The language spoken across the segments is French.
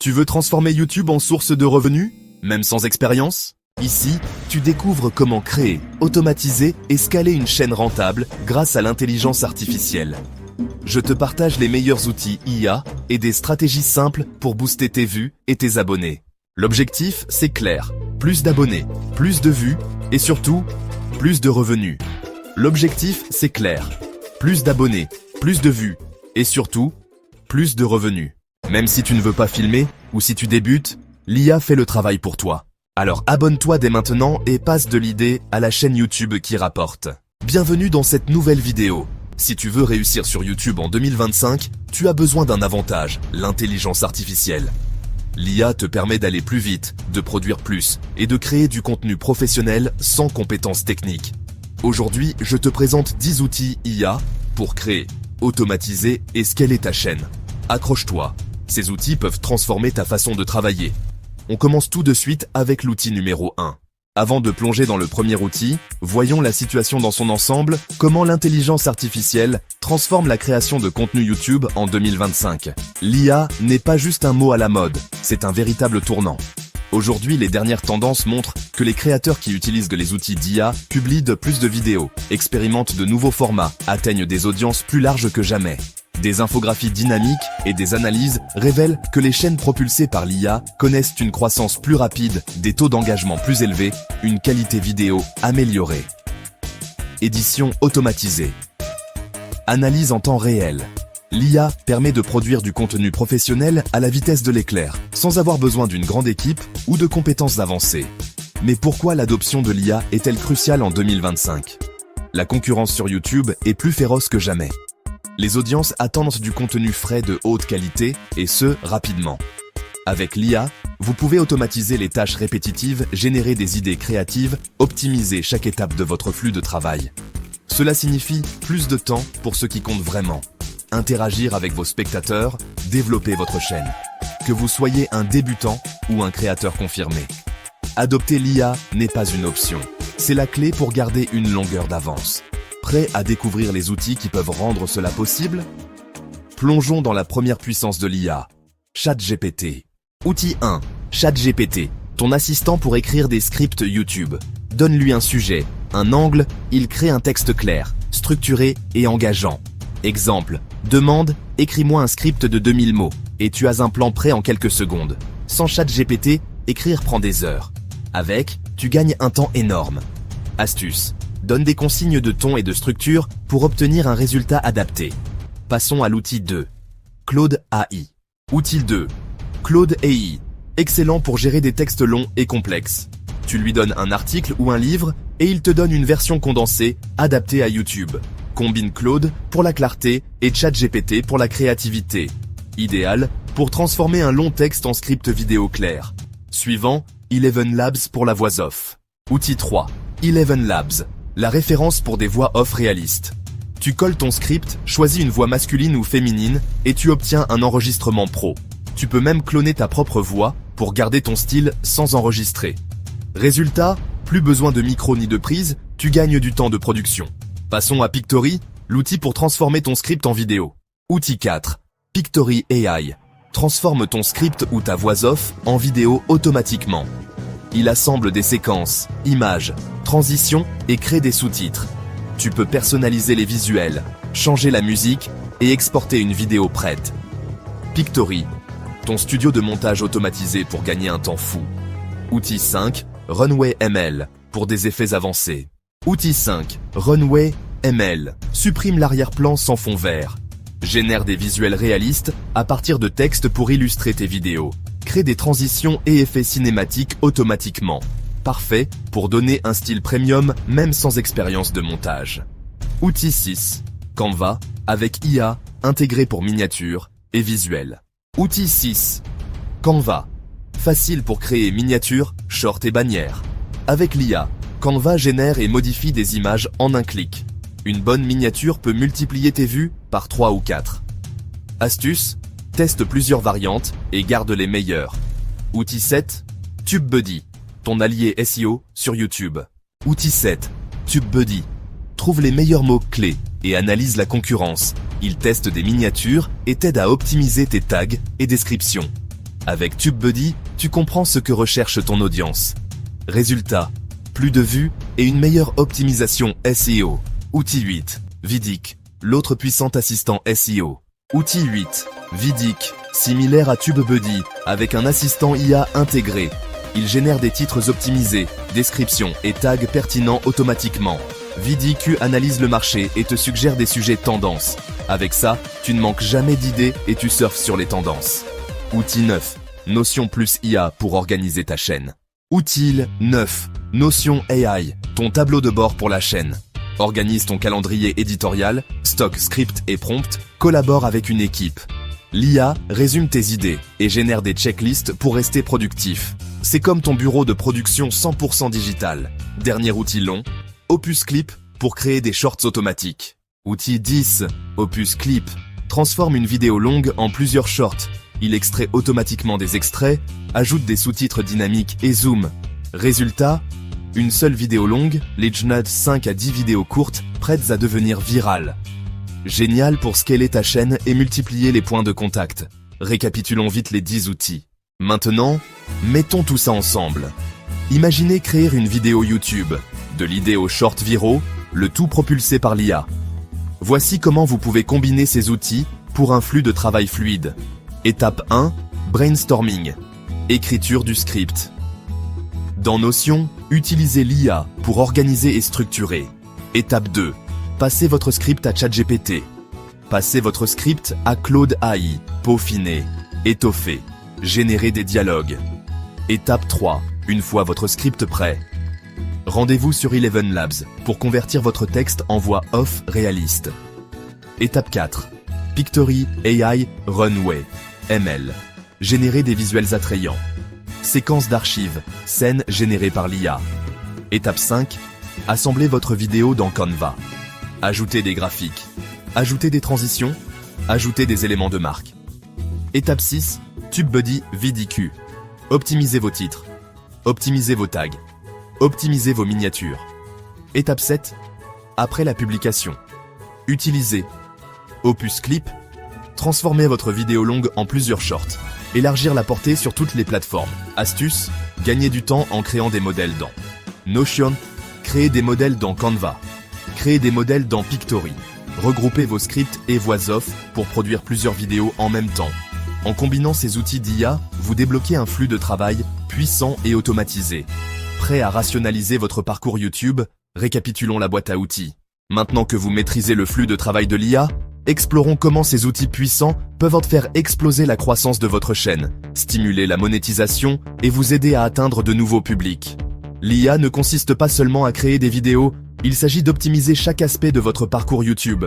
Tu veux transformer YouTube en source de revenus, même sans expérience? Ici, tu découvres comment créer, automatiser et scaler une chaîne rentable grâce à l'intelligence artificielle. Je te partage les meilleurs outils IA et des stratégies simples pour booster tes vues et tes abonnés. L'objectif, c'est clair. Plus d'abonnés, plus de vues et surtout, plus de revenus. L'objectif, c'est clair. Plus d'abonnés, plus de vues et surtout, plus de revenus. Même si tu ne veux pas filmer ou si tu débutes, l'IA fait le travail pour toi. Alors abonne-toi dès maintenant et passe de l'idée à la chaîne YouTube qui rapporte. Bienvenue dans cette nouvelle vidéo. Si tu veux réussir sur YouTube en 2025, tu as besoin d'un avantage, l'intelligence artificielle. L'IA te permet d'aller plus vite, de produire plus et de créer du contenu professionnel sans compétences techniques. Aujourd'hui, je te présente 10 outils IA pour créer, automatiser et scaler ta chaîne. Accroche-toi, ces outils peuvent transformer ta façon de travailler. On commence tout de suite avec l'outil numéro 1. Avant de plonger dans le premier outil, voyons la situation dans son ensemble, comment l'intelligence artificielle transforme la création de contenu YouTube en 2025. L'IA n'est pas juste un mot à la mode, c'est un véritable tournant. Aujourd'hui, les dernières tendances montrent que les créateurs qui utilisent les outils d'IA publient de plus de vidéos, expérimentent de nouveaux formats, atteignent des audiences plus larges que jamais. Des infographies dynamiques et des analyses révèlent que les chaînes propulsées par l'IA connaissent une croissance plus rapide, des taux d'engagement plus élevés, une qualité vidéo améliorée. Édition automatisée. Analyse en temps réel. L'IA permet de produire du contenu professionnel à la vitesse de l'éclair, sans avoir besoin d'une grande équipe ou de compétences avancées. Mais pourquoi l'adoption de l'IA est-elle cruciale en 2025? La concurrence sur YouTube est plus féroce que jamais. Les audiences attendent du contenu frais de haute qualité, et ce, rapidement. Avec l'IA, vous pouvez automatiser les tâches répétitives, générer des idées créatives, optimiser chaque étape de votre flux de travail. Cela signifie plus de temps pour ce qui compte vraiment. Interagir avec vos spectateurs, développer votre chaîne. Que vous soyez un débutant ou un créateur confirmé. Adopter l'IA n'est pas une option. C'est la clé pour garder une longueur d'avance. Prêt à découvrir les outils qui peuvent rendre cela possible? Plongeons dans la première puissance de l'IA. ChatGPT. Outil 1. ChatGPT. Ton assistant pour écrire des scripts YouTube. Donne-lui un sujet, un angle, il crée un texte clair, structuré et engageant. Exemple. Demande, écris-moi un script de 2000 mots, et tu as un plan prêt en quelques secondes. Sans ChatGPT, écrire prend des heures. Avec, tu gagnes un temps énorme. Astuce. Donne des consignes de ton et de structure pour obtenir un résultat adapté. Passons à l'outil 2. Claude AI. Outil 2. Claude AI. Excellent pour gérer des textes longs et complexes. Tu lui donnes un article ou un livre et il te donne une version condensée, adaptée à YouTube. Combine Claude pour la clarté et ChatGPT pour la créativité. Idéal pour transformer un long texte en script vidéo clair. Suivant, Eleven Labs pour la voix off. Outil 3. Eleven Labs. La référence pour des voix off réalistes. Tu colles ton script, choisis une voix masculine ou féminine et tu obtiens un enregistrement pro. Tu peux même cloner ta propre voix pour garder ton style sans enregistrer. Résultat, plus besoin de micro ni de prise, tu gagnes du temps de production. Passons à Pictory, l'outil pour transformer ton script en vidéo. Outil 4. Pictory AI. Transforme ton script ou ta voix off en vidéo automatiquement. Il assemble des séquences, images, transitions et crée des sous-titres. Tu peux personnaliser les visuels, changer la musique et exporter une vidéo prête. Pictory, ton studio de montage automatisé pour gagner un temps fou. Outil 5, Runway ML, pour des effets avancés. Outil 5, Runway ML, supprime l'arrière-plan sans fond vert. Génère des visuels réalistes à partir de textes pour illustrer tes vidéos. Crée des transitions et effets cinématiques automatiquement. Parfait pour donner un style premium même sans expérience de montage. Outil 6. Canva, avec IA, intégré pour miniatures et visuels. Outil 6. Canva. Facile pour créer miniatures, shorts et bannières. Avec l'IA, Canva génère et modifie des images en un clic. Une bonne miniature peut multiplier tes vues par 3 ou 4. Astuce, teste plusieurs variantes et garde les meilleures. Outil 7. TubeBuddy, ton allié SEO sur YouTube. Outil 7. TubeBuddy. Trouve les meilleurs mots-clés et analyse la concurrence. Il teste des miniatures et t'aide à optimiser tes tags et descriptions. Avec TubeBuddy, tu comprends ce que recherche ton audience. Résultat, plus de vues et une meilleure optimisation SEO. Outil 8, Vidiq, l'autre puissant assistant SEO. Outil 8, Vidiq, similaire à TubeBuddy, avec un assistant IA intégré. Il génère des titres optimisés, descriptions et tags pertinents automatiquement. Vidiq analyse le marché et te suggère des sujets tendances. Avec ça, tu ne manques jamais d'idées et tu surfes sur les tendances. Outil 9, Notion plus IA pour organiser ta chaîne. Outil 9, Notion AI, ton tableau de bord pour la chaîne. Organise ton calendrier éditorial, stock, script et prompt, collabore avec une équipe. L'IA résume tes idées et génère des checklists pour rester productif. C'est comme ton bureau de production 100% digital. Dernier outil long, Opus Clip pour créer des shorts automatiques. Outil 10, Opus Clip, transforme une vidéo longue en plusieurs shorts. Il extrait automatiquement des extraits, ajoute des sous-titres dynamiques et zoom. Résultat, une seule vidéo longue, les 5 à 10 vidéos courtes, prêtes à devenir virales. Génial pour scaler ta chaîne et multiplier les points de contact. Récapitulons vite les 10 outils. Maintenant, mettons tout ça ensemble. Imaginez créer une vidéo YouTube, de l'idée aux shorts viraux, le tout propulsé par l'IA. Voici comment vous pouvez combiner ces outils pour un flux de travail fluide. Étape 1, brainstorming. Écriture du script. Dans Notion, utilisez l'IA pour organiser et structurer. Étape 2, passez votre script à ChatGPT. Passez votre script à Claude AI, peaufiner, étoffer, générer des dialogues. Étape 3, une fois votre script prêt, rendez-vous sur Eleven Labs pour convertir votre texte en voix off réaliste. Étape 4, Pictory AI Runway, ML, générer des visuels attrayants. Séquence d'archives, scènes générées par l'IA. Étape 5, assemblez votre vidéo dans Canva. Ajoutez des graphiques, ajoutez des transitions, ajoutez des éléments de marque. Étape 6, TubeBuddy Vidiq. Optimisez vos titres, optimisez vos tags, optimisez vos miniatures. Étape 7, après la publication, utilisez Opus Clip, transformez votre vidéo longue en plusieurs shorts, élargir la portée sur toutes les plateformes. Astuce, gagnez du temps en créant des modèles dans Notion, créez des modèles dans Canva, créez des modèles dans Pictory, regroupez vos scripts et voix off pour produire plusieurs vidéos en même temps. En combinant ces outils d'IA, vous débloquez un flux de travail puissant et automatisé. Prêt à rationaliser votre parcours YouTube? Récapitulons la boîte à outils. Maintenant que vous maîtrisez le flux de travail de l'IA, explorons comment ces outils puissants peuvent faire exploser la croissance de votre chaîne, stimuler la monétisation et vous aider à atteindre de nouveaux publics. L'IA ne consiste pas seulement à créer des vidéos, il s'agit d'optimiser chaque aspect de votre parcours YouTube.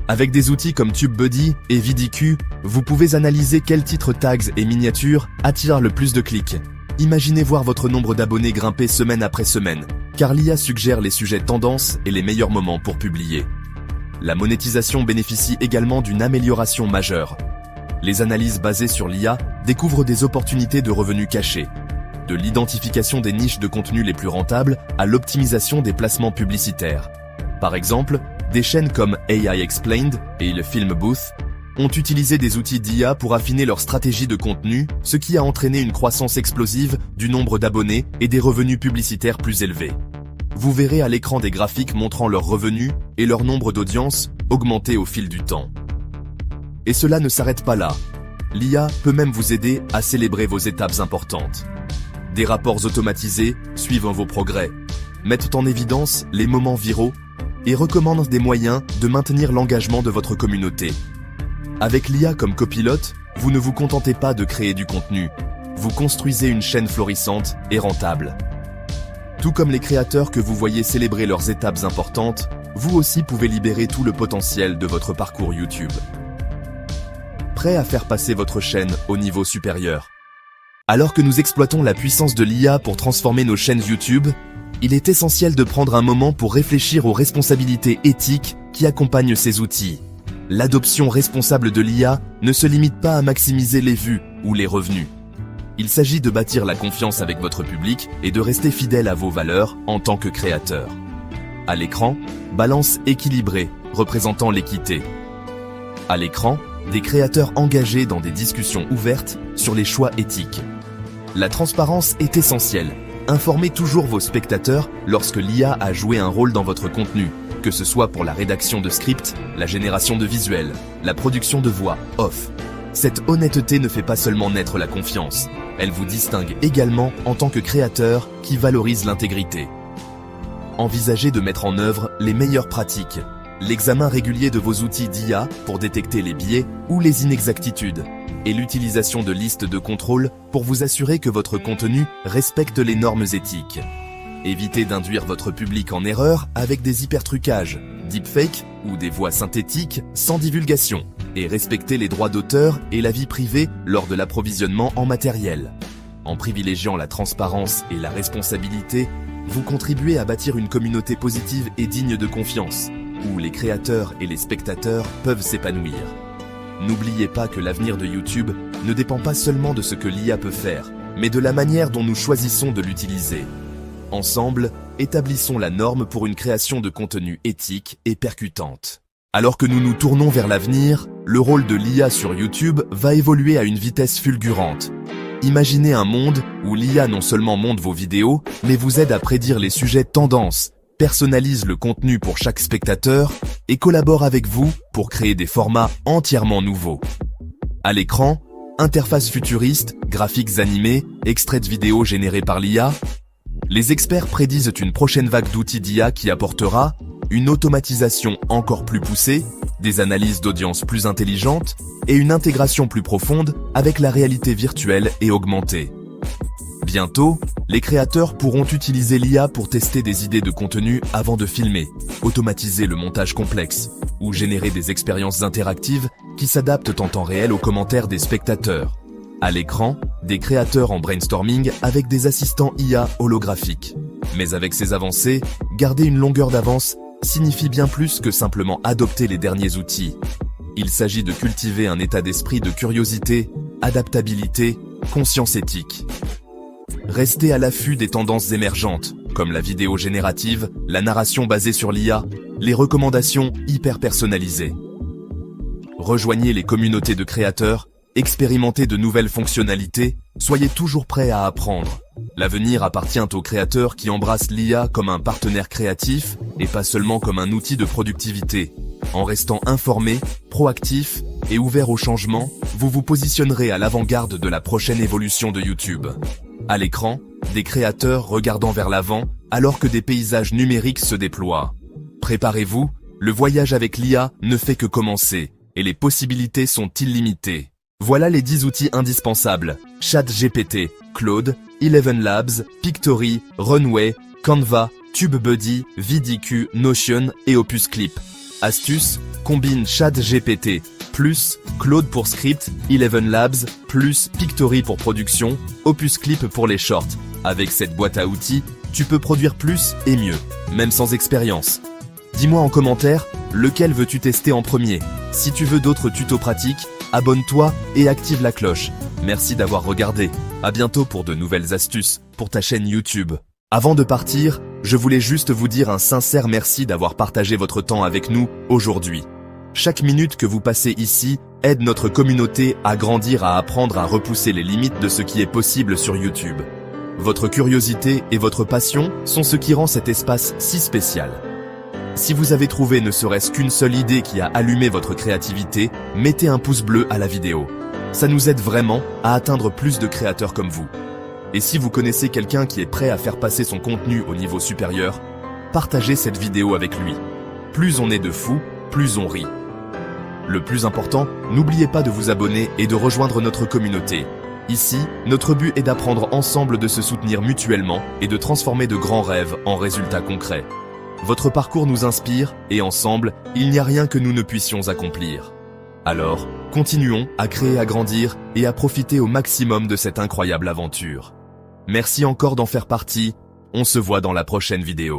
Avec des outils comme TubeBuddy et Vidiq, vous pouvez analyser quels titres, tags et miniatures attirent le plus de clics. Imaginez voir votre nombre d'abonnés grimper semaine après semaine, car l'IA suggère les sujets tendances et les meilleurs moments pour publier. La monétisation bénéficie également d'une amélioration majeure. Les analyses basées sur l'IA découvrent des opportunités de revenus cachés, de l'identification des niches de contenu les plus rentables à l'optimisation des placements publicitaires. Par exemple, des chaînes comme AI Explained et le Film Booth ont utilisé des outils d'IA pour affiner leur stratégie de contenu, ce qui a entraîné une croissance explosive du nombre d'abonnés et des revenus publicitaires plus élevés. Vous verrez à l'écran des graphiques montrant leurs revenus et leur nombre d'audiences augmenter au fil du temps. Et cela ne s'arrête pas là. L'IA peut même vous aider à célébrer vos étapes importantes. Des rapports automatisés suivent vos progrès, mettent en évidence les moments viraux et recommandent des moyens de maintenir l'engagement de votre communauté. Avec l'IA comme copilote, vous ne vous contentez pas de créer du contenu, vous construisez une chaîne florissante et rentable. Tout comme les créateurs que vous voyez célébrer leurs étapes importantes, vous aussi pouvez libérer tout le potentiel de votre parcours YouTube. Prêt à faire passer votre chaîne au niveau supérieur? Alors que nous exploitons la puissance de l'IA pour transformer nos chaînes YouTube, il est essentiel de prendre un moment pour réfléchir aux responsabilités éthiques qui accompagnent ces outils. L'adoption responsable de l'IA ne se limite pas à maximiser les vues ou les revenus. Il s'agit de bâtir la confiance avec votre public et de rester fidèle à vos valeurs en tant que créateur. À l'écran, balance équilibrée, représentant l'équité. À l'écran, des créateurs engagés dans des discussions ouvertes sur les choix éthiques. La transparence est essentielle. Informez toujours vos spectateurs lorsque l'IA a joué un rôle dans votre contenu, que ce soit pour la rédaction de scripts, la génération de visuels, la production de voix, off. Cette honnêteté ne fait pas seulement naître la confiance, elle vous distingue également en tant que créateur qui valorise l'intégrité. Envisagez de mettre en œuvre les meilleures pratiques, l'examen régulier de vos outils d'IA pour détecter les biais ou les inexactitudes, et l'utilisation de listes de contrôle pour vous assurer que votre contenu respecte les normes éthiques. Évitez d'induire votre public en erreur avec des hypertrucages, deepfakes ou des voix synthétiques sans divulgation, et respectez les droits d'auteur et la vie privée lors de l'approvisionnement en matériel. En privilégiant la transparence et la responsabilité, vous contribuez à bâtir une communauté positive et digne de confiance, où les créateurs et les spectateurs peuvent s'épanouir. N'oubliez pas que l'avenir de YouTube ne dépend pas seulement de ce que l'IA peut faire, mais de la manière dont nous choisissons de l'utiliser. Ensemble, établissons la norme pour une création de contenu éthique et percutante. Alors que nous nous tournons vers l'avenir, le rôle de l'IA sur YouTube va évoluer à une vitesse fulgurante. Imaginez un monde où l'IA non seulement monte vos vidéos, mais vous aide à prédire les sujets tendances, personnalise le contenu pour chaque spectateur et collabore avec vous pour créer des formats entièrement nouveaux. À l'écran, interface futuriste, graphiques animés, extraits de vidéos générés par l'IA. Les experts prédisent une prochaine vague d'outils d'IA qui apportera une automatisation encore plus poussée, des analyses d'audience plus intelligentes et une intégration plus profonde avec la réalité virtuelle et augmentée. Bientôt, les créateurs pourront utiliser l'IA pour tester des idées de contenu avant de filmer, automatiser le montage complexe ou générer des expériences interactives qui s'adaptent en temps réel aux commentaires des spectateurs. À l'écran, des créateurs en brainstorming avec des assistants IA holographiques. Mais avec ces avancées, garder une longueur d'avance signifie bien plus que simplement adopter les derniers outils. Il s'agit de cultiver un état d'esprit de curiosité, adaptabilité, conscience éthique. Restez à l'affût des tendances émergentes, comme la vidéo générative, la narration basée sur l'IA, les recommandations hyper personnalisées. Rejoignez les communautés de créateurs, expérimentez de nouvelles fonctionnalités, soyez toujours prêts à apprendre. L'avenir appartient aux créateurs qui embrassent l'IA comme un partenaire créatif et pas seulement comme un outil de productivité. En restant informés, proactifs et ouverts au changement, vous vous positionnerez à l'avant-garde de la prochaine évolution de YouTube. À l'écran, des créateurs regardant vers l'avant alors que des paysages numériques se déploient. Préparez-vous, le voyage avec l'IA ne fait que commencer et les possibilités sont illimitées. Voilà les 10 outils indispensables: ChatGPT, Claude, Eleven Labs, Pictory, Runway, Canva, TubeBuddy, VidIQ, Notion et Opus Clip. Astuce: combine ChatGPT plus Claude pour script, Eleven Labs plus Pictory pour production, Opus Clip pour les shorts. Avec cette boîte à outils, tu peux produire plus et mieux, même sans expérience. Dis-moi en commentaire, lequel veux-tu tester en premier? Si tu veux d'autres tutos pratiques, abonne-toi et active la cloche. Merci d'avoir regardé. À bientôt pour de nouvelles astuces pour ta chaîne YouTube. Avant de partir, je voulais juste vous dire un sincère merci d'avoir partagé votre temps avec nous aujourd'hui. Chaque minute que vous passez ici aide notre communauté à grandir, à apprendre à repousser les limites de ce qui est possible sur YouTube. Votre curiosité et votre passion sont ce qui rend cet espace si spécial. Si vous avez trouvé ne serait-ce qu'une seule idée qui a allumé votre créativité, mettez un pouce bleu à la vidéo. Ça nous aide vraiment à atteindre plus de créateurs comme vous. Et si vous connaissez quelqu'un qui est prêt à faire passer son contenu au niveau supérieur, partagez cette vidéo avec lui. Plus on est de fous, plus on rit. Le plus important, n'oubliez pas de vous abonner et de rejoindre notre communauté. Ici, notre but est d'apprendre ensemble, de se soutenir mutuellement et de transformer de grands rêves en résultats concrets. Votre parcours nous inspire et ensemble, il n'y a rien que nous ne puissions accomplir. Alors, continuons à créer, à grandir et à profiter au maximum de cette incroyable aventure. Merci encore d'en faire partie, on se voit dans la prochaine vidéo.